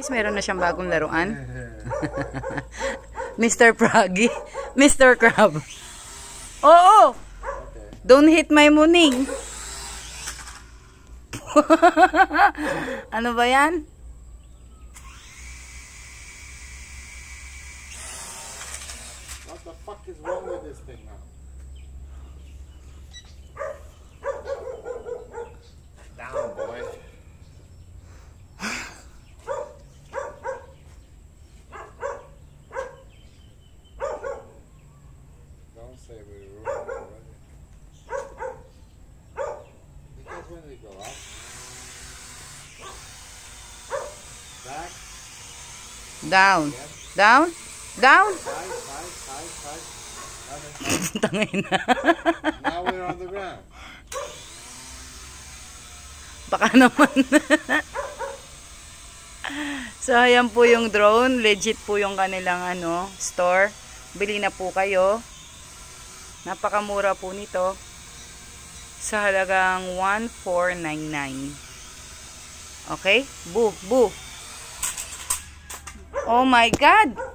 Meron na siyang bagong laruan. Mr. Froggy. Mr. Crab. Oo! Don't hit my muning. Ano ba yan? What the fuck is wrong with this thing now? Down, boy. Don't say we ruined it already. Because when we go up, back, Down. Down? Down? side. Tangin na. Now we're on the ground. Baka naman. So, ayan po yung drone. Legit po yung kanilang store. Bili na po kayo. Napakamura po nito. Sa halagang 1,499. Okay? Boo, boo. Oh my God!